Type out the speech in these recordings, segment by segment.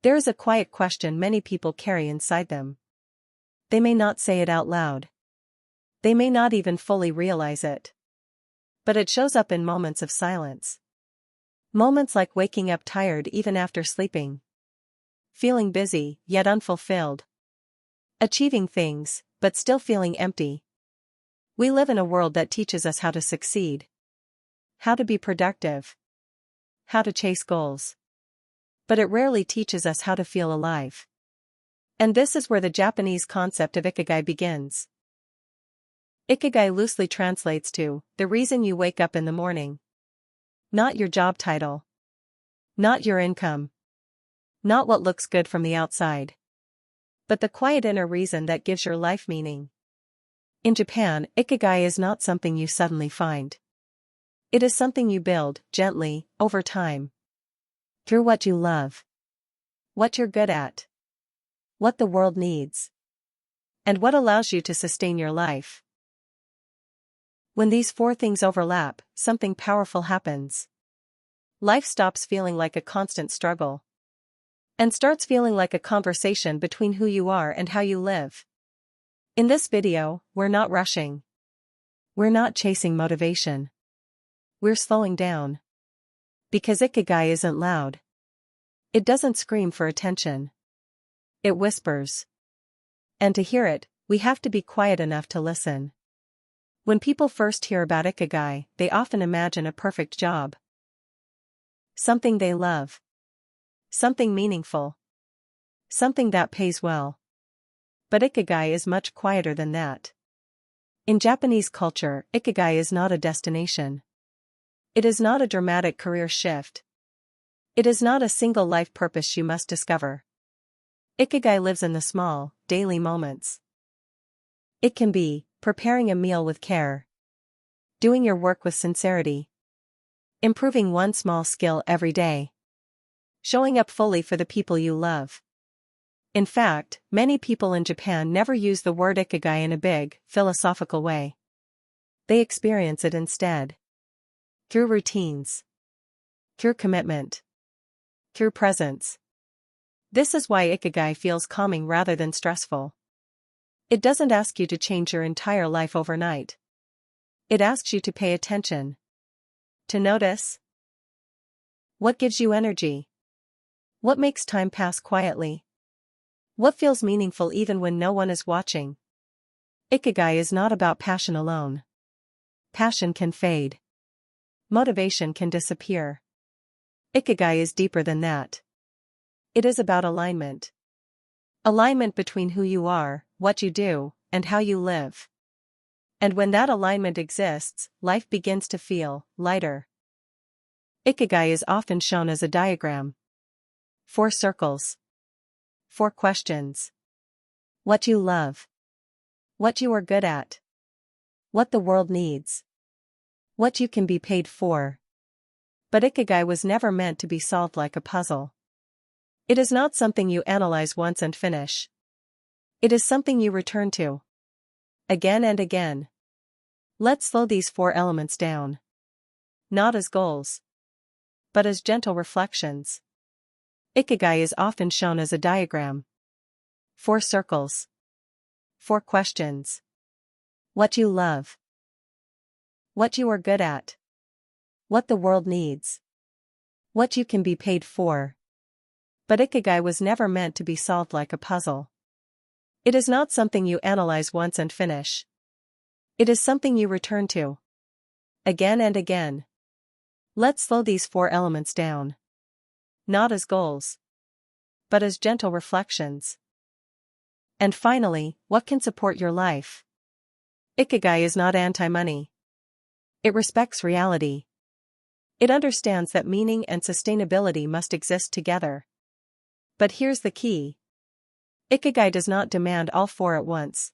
There is a quiet question many people carry inside them. They may not say it out loud. They may not even fully realize it. But it shows up in moments of silence. Moments like waking up tired even after sleeping. Feeling busy, yet unfulfilled. Achieving things, but still feeling empty. We live in a world that teaches us how to succeed. How to be productive. How to chase goals. But it rarely teaches us how to feel alive. And this is where the Japanese concept of Ikigai begins. Ikigai loosely translates to the reason you wake up in the morning. Not your job title. Not your income. Not what looks good from the outside. But the quiet inner reason that gives your life meaning. In Japan, Ikigai is not something you suddenly find. It is something you build, gently, over time. Through what you love. What you're good at. What the world needs. And what allows you to sustain your life. When these four things overlap, something powerful happens. Life stops feeling like a constant struggle. And starts feeling like a conversation between who you are and how you live. In this video, we're not rushing. We're not chasing motivation. We're slowing down. Because Ikigai isn't loud. It doesn't scream for attention. It whispers. And to hear it, we have to be quiet enough to listen. When people first hear about Ikigai, they often imagine a perfect job. Something they love. Something meaningful. Something that pays well. But Ikigai is much quieter than that. In Japanese culture, Ikigai is not a destination. It is not a dramatic career shift. It is not a single life purpose you must discover. Ikigai lives in the small, daily moments. It can be preparing a meal with care. Doing your work with sincerity. Improving one small skill every day. Showing up fully for the people you love. In fact, many people in Japan never use the word Ikigai in a big, philosophical way. They experience it instead. Through routines. Through commitment. Through presence. This is why Ikigai feels calming rather than stressful. It doesn't ask you to change your entire life overnight. It asks you to pay attention. To notice. What gives you energy? What makes time pass quietly? What feels meaningful even when no one is watching? Ikigai is not about passion alone. Passion can fade. Motivation can disappear. Ikigai is deeper than that. It is about alignment. Alignment between who you are, what you do, and how you live. And when that alignment exists, life begins to feel lighter. Ikigai is often shown as a diagram. 4 circles. 4 questions. What you love. What you are good at. What the world needs. What you can be paid for. But Ikigai was never meant to be solved like a puzzle. It is not something you analyze once and finish. It is something you return to. Again and again. Let's slow these 4 elements down. Not as goals. But as gentle reflections. Ikigai is often shown as a diagram. 4 circles. 4 questions. What you love. What you are good at. What the world needs. What you can be paid for. But Ikigai was never meant to be solved like a puzzle. It is not something you analyze once and finish. It is something you return to. Again and again. Let's slow these 4 elements down. Not as goals. But as gentle reflections. And finally, what can support your life? Ikigai is not anti-money. It respects reality. It understands that meaning and sustainability must exist together. But here's the key. Ikigai does not demand all 4 at once.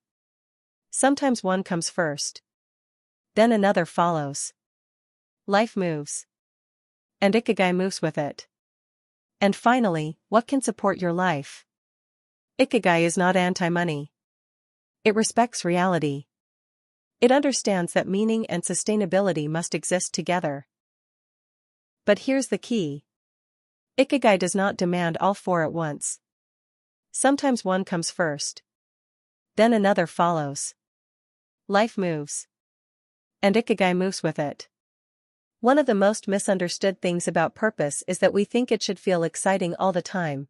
Sometimes one comes first. Then another follows. Life moves. And Ikigai moves with it. And finally, what can support your life? Ikigai is not anti-money. It respects reality. It understands that meaning and sustainability must exist together. But here's the key. Ikigai does not demand all four at once. Sometimes one comes first. Then another follows. Life moves. And Ikigai moves with it. One of the most misunderstood things about purpose is that we think it should feel exciting all the time.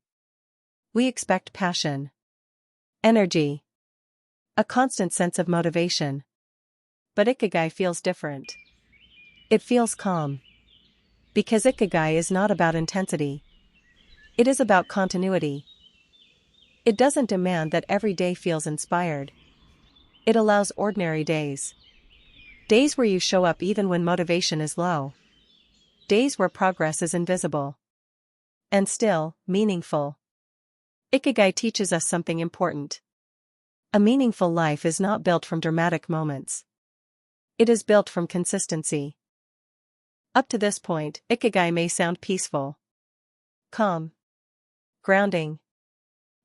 We expect passion, energy, a constant sense of motivation. But Ikigai feels different. It feels calm. Because Ikigai is not about intensity. It is about continuity. It doesn't demand that every day feels inspired. It allows ordinary days. Days where you show up even when motivation is low. Days where progress is invisible. And still, meaningful. Ikigai teaches us something important. A meaningful life is not built from dramatic moments. It is built from consistency. Up to this point, Ikigai may sound peaceful, calm, grounding.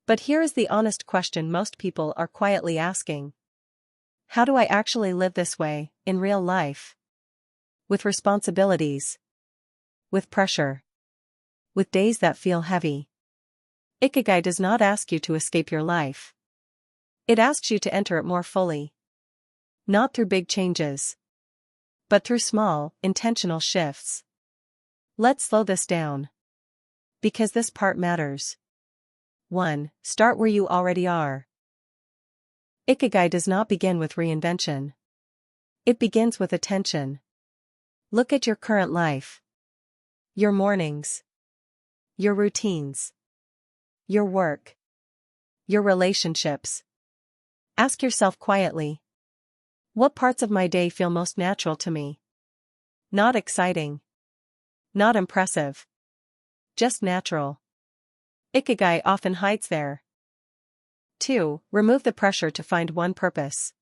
But here is the honest question most people are quietly asking. How do I actually live this way, in real life? With responsibilities. With pressure. With days that feel heavy. Ikigai does not ask you to escape your life. It asks you to enter it more fully. Not through big changes. But through small, intentional shifts. Let's slow this down. Because this part matters. 1. Start where you already are. Ikigai does not begin with reinvention. It begins with attention. Look at your current life. Your mornings. Your routines. Your work. Your relationships. Ask yourself quietly. What parts of my day feel most natural to me? Not exciting. Not impressive. Just natural. Ikigai often hides there. 2. Remove the pressure to find one purpose.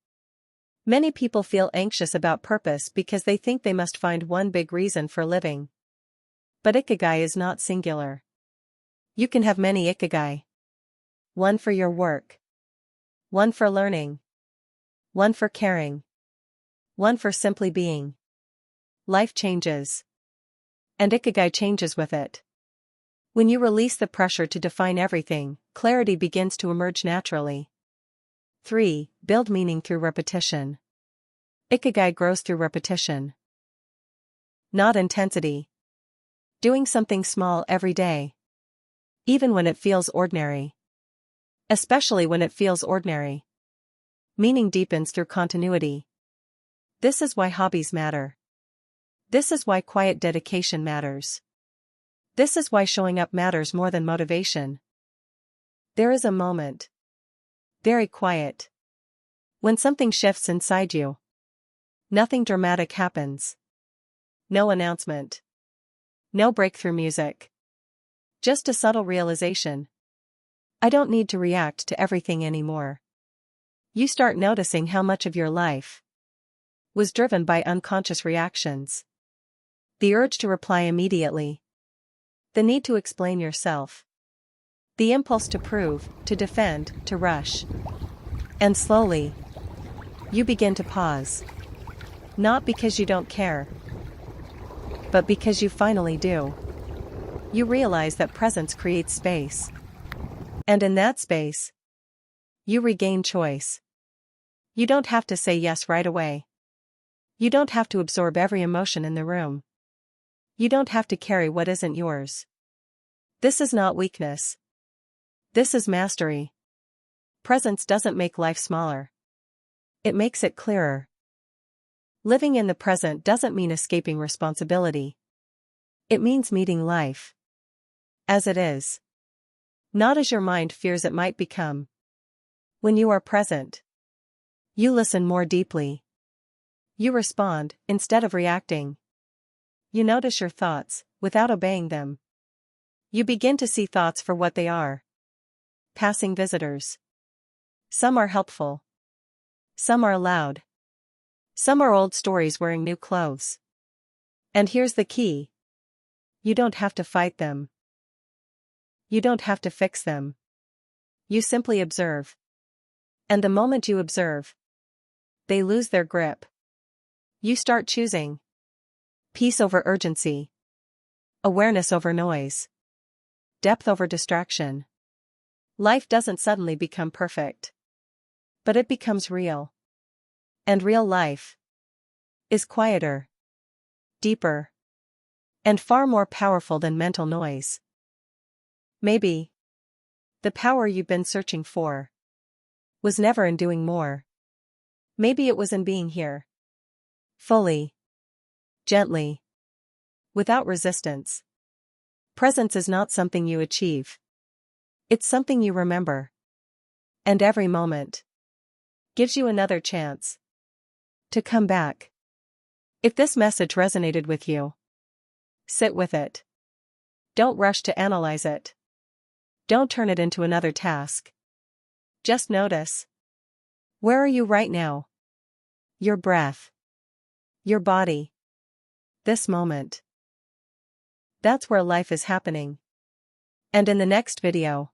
Many people feel anxious about purpose because they think they must find one big reason for living. But Ikigai is not singular. You can have many Ikigai. One for your work. One for learning. One for caring. One for simply being. Life changes. And Ikigai changes with it. When you release the pressure to define everything, clarity begins to emerge naturally. 3. Build meaning through repetition. Ikigai grows through repetition. Not intensity. Doing something small every day. Even when it feels ordinary. Especially when it feels ordinary. Meaning deepens through continuity. This is why hobbies matter. This is why quiet dedication matters. This is why showing up matters more than motivation. There is a moment. Very quiet. When something shifts inside you. Nothing dramatic happens. No announcement. No breakthrough music. Just a subtle realization. I don't need to react to everything anymore. You start noticing how much of your life was driven by unconscious reactions. The urge to reply immediately. The need to explain yourself. The impulse to prove, to defend, to rush. And slowly, you begin to pause. Not because you don't care, but because you finally do. You realize that presence creates space. And in that space, you regain choice. You don't have to say yes right away. You don't have to absorb every emotion in the room. You don't have to carry what isn't yours. This is not weakness. This is mastery. Presence doesn't make life smaller. It makes it clearer. Living in the present doesn't mean escaping responsibility. It means meeting life as it is. Not as your mind fears it might become. When you are present, you listen more deeply. You respond, instead of reacting. You notice your thoughts, without obeying them. You begin to see thoughts for what they are. Passing visitors. Some are helpful. Some are loud. Some are old stories wearing new clothes. And here's the key. You don't have to fight them. You don't have to fix them. You simply observe. And the moment you observe, they lose their grip. You start choosing. Peace over urgency. Awareness over noise. Depth over distraction. Life doesn't suddenly become perfect. But it becomes real. And real life is quieter, deeper, and far more powerful than mental noise. Maybe the power you've been searching for was never in doing more. Maybe it was in being here. Fully. Gently. Without resistance. Presence is not something you achieve. It's something you remember. And every moment gives you another chance to come back. If this message resonated with you, sit with it. Don't rush to analyze it. Don't turn it into another task. Just notice. Where are you right now? Your breath. Your body. This moment. That's where life is happening. And in the next video,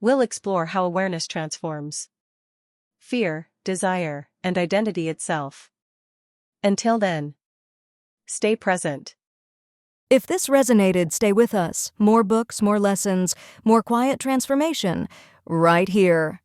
we'll explore how awareness transforms fear, desire, and identity itself. Until then, stay present. If this resonated, stay with us. More books, more lessons, more quiet transformation, right here.